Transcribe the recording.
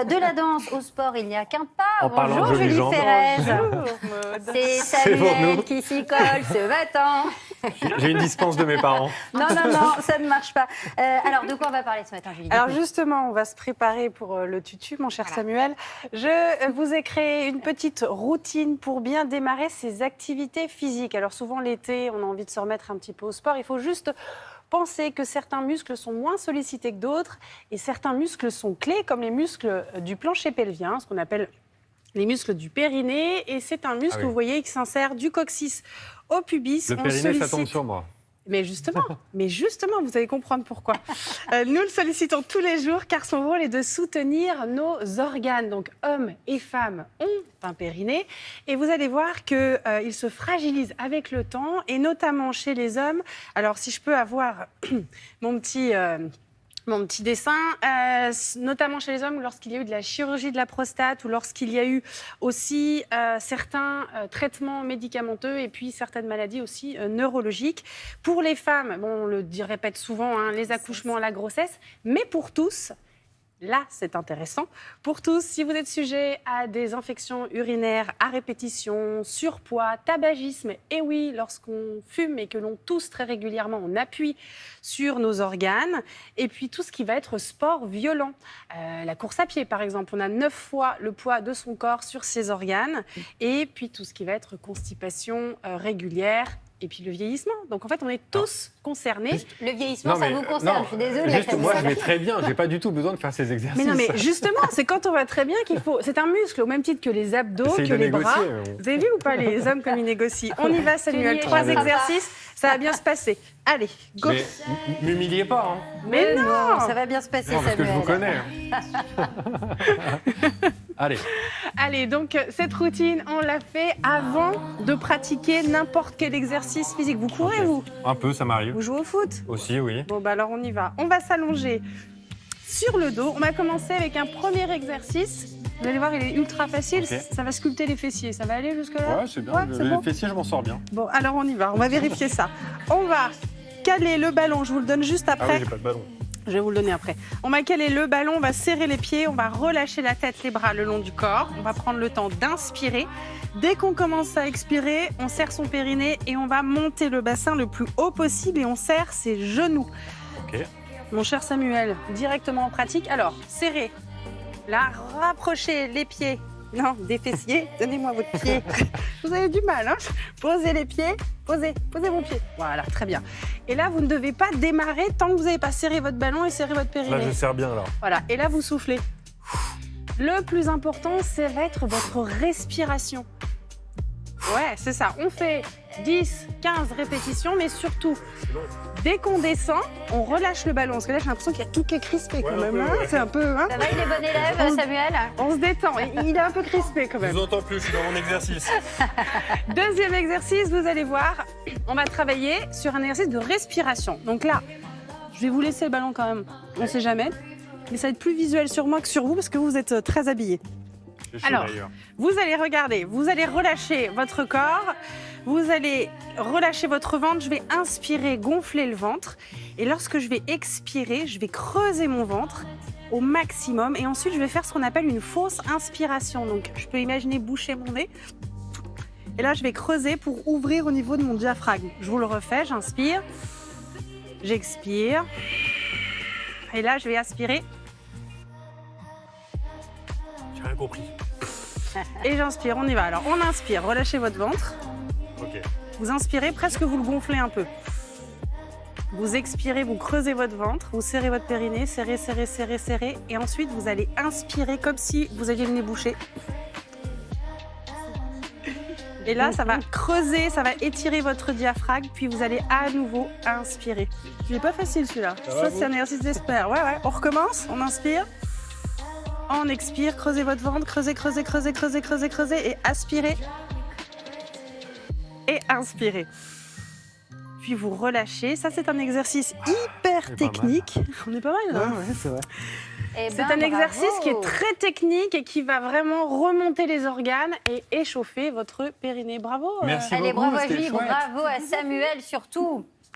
de la danse au sport, il n'y a qu'un pas. En parlant Bonjour de jolies Julie jambes. Ferrez. Bonjour, Maud. C'est C'est pour Samuel nous. qui s'y colle ce matin. J'ai une dispense de mes parents. Non, ça ne marche pas. Alors, de quoi on va parler ce matin, Julie? Alors justement, on va se préparer pour le tutu, mon cher Samuel. Je vous ai créé une petite routine pour bien démarrer ces activités physiques. Alors souvent l'été, on a envie de se remettre un petit peu au sport. Il faut juste penser que certains muscles sont moins sollicités que d'autres et certains muscles sont clés, comme les muscles du plancher pelvien, ce qu'on appelle les muscles du périnée. Et c'est un muscle, Ah oui. vous voyez, qui s'insère du coccyx au pubis. Le On périnée, ça tombe sollicite- sur moi. Mais justement, vous allez comprendre pourquoi. Nous le sollicitons tous les jours car son rôle est de soutenir nos organes. Donc, hommes et femmes ont un périnée et vous allez voir qu'il se fragilise avec le temps et notamment chez les hommes. Alors, si je peux avoir mon petit dessin, notamment chez les hommes, lorsqu'il y a eu de la chirurgie de la prostate ou lorsqu'il y a eu aussi certains traitements médicamenteux et puis certaines maladies aussi neurologiques. Pour les femmes, bon, on le répète souvent, hein, les accouchements, la grossesse, mais pour tous, là, c'est intéressant. Pour tous, si vous êtes sujet à des infections urinaires à répétition, surpoids, tabagisme, et oui, lorsqu'on fume et que l'on tousse très régulièrement, on appuie sur nos organes. Et puis tout ce qui va être sport violent. La course à pied, par exemple, on a 9 fois le poids de son corps sur ses organes. Et puis tout ce qui va être constipation régulière. Et puis le vieillissement. Donc en fait, on est tous concernés. Le vieillissement, ça vous concerne, non, je suis désolée. Juste, moi, je vais très bien. J'ai pas du tout besoin de faire ces exercices. Mais non, mais justement, c'est quand on va très bien qu'il faut. C'est un muscle, au même titre que les abdos, Essaye que de les bras. négocier, Vous avez vu ou pas les hommes comme ils négocient? On y va, Samuel. Tu 3 n'y es pas. exercices, ça va bien se passer. Allez, go. Mais m'humiliez pas. Hein. Mais non. Ça va bien se passer, Non, parce que je vous Samuel. connais. Allez. Allez, donc cette routine, on l'a fait avant de pratiquer n'importe quel exercice physique. Vous courez, Ok. vous? Un peu, ça m'arrive. Vous jouez au foot? Aussi, oui. Bon, bah alors on y va. On va s'allonger sur le dos. On va commencer avec un premier exercice. Vous allez voir, il est ultra facile. Ok. Ça va sculpter les fessiers. Ça va aller jusque-là? Ouais, c'est bien. Ouais, c'est Les bon. fessiers, je m'en sors bien. Bon, alors on y va. On va vérifier ça. On va caler le ballon. Je vous le donne juste Ah après. oui, j'ai pas de ballon. Je vais vous le donner après. On va caler le ballon, on va serrer les pieds, on va relâcher la tête, les bras le long du corps. On va prendre le temps d'inspirer. Dès qu'on commence à expirer, on serre son périnée et on va monter le bassin le plus haut possible et on serre ses genoux. Ok. Mon cher Samuel, directement en pratique. Alors, serrez. Là, rapprochez les pieds. Non, des fessiers. Donnez-moi votre pied. Vous avez du mal, hein? Posez les pieds. Posez mon pied. Voilà, très bien. Et là, vous ne devez pas démarrer tant que vous n'avez pas serré votre ballon et serré votre périnée. Là, je serre bien, là. Voilà, et là, vous soufflez. Le plus important, ça va être votre respiration. Ouais, c'est ça. On fait 10, 15 répétitions, mais surtout, dès qu'on descend, on relâche le ballon. Parce que là, j'ai l'impression qu'il y a tout qui est crispé quand Ouais, un même. peu, Hein, ouais. c'est un peu... Hein, Ça va, il est bon élève, Samuel? on se détend. Il est un peu crispé quand Je même. vous entends plus, je suis dans mon exercice. Deuxième exercice, vous allez voir, on va travailler sur un exercice de respiration. Donc là, je vais vous laisser le ballon quand même, on ne sait jamais. Mais ça va être plus visuel sur moi que sur vous parce que vous êtes très habillés. J'ai chaud, Alors, d'ailleurs. vous allez regarder, vous allez relâcher votre corps, vous allez relâcher votre ventre, je vais inspirer, gonfler le ventre. Et lorsque je vais expirer, je vais creuser mon ventre au maximum. Et ensuite, je vais faire ce qu'on appelle une fausse inspiration. Donc, je peux imaginer boucher mon nez. Et là, je vais creuser pour ouvrir au niveau de mon diaphragme. Je vous le refais, j'inspire, j'expire. Et là, je vais aspirer J'ai rien compris. et j'inspire. On y va. Alors, on inspire, relâchez votre ventre. Ok. Vous inspirez, presque vous le gonflez un peu. Vous expirez, vous creusez votre ventre, vous serrez votre périnée, serrez, serrez, serrez, serrez. Et ensuite, vous allez inspirer comme si vous aviez le nez bouché. Et là, ça va creuser, ça va étirer votre diaphragme, puis vous allez à nouveau inspirer. Il n'est pas facile celui-là. va, Ça, c'est un exercice d'espère. Ouais. On recommence, on inspire. On expire, creusez votre ventre, creusez, creusez, creusez, creusez, creusez, creusez, et aspirez. Et inspirez. Puis vous relâchez. Ça, c'est un exercice hyper C'est pas technique. On est pas mal, là. Ouais, c'est vrai. Eh C'est ben, un exercice bravo. qui est très technique et qui va vraiment remonter les organes et échauffer votre périnée. Bravo. Merci Allez, beaucoup, bravo à c'était Julie, chouette. bravo à Samuel surtout.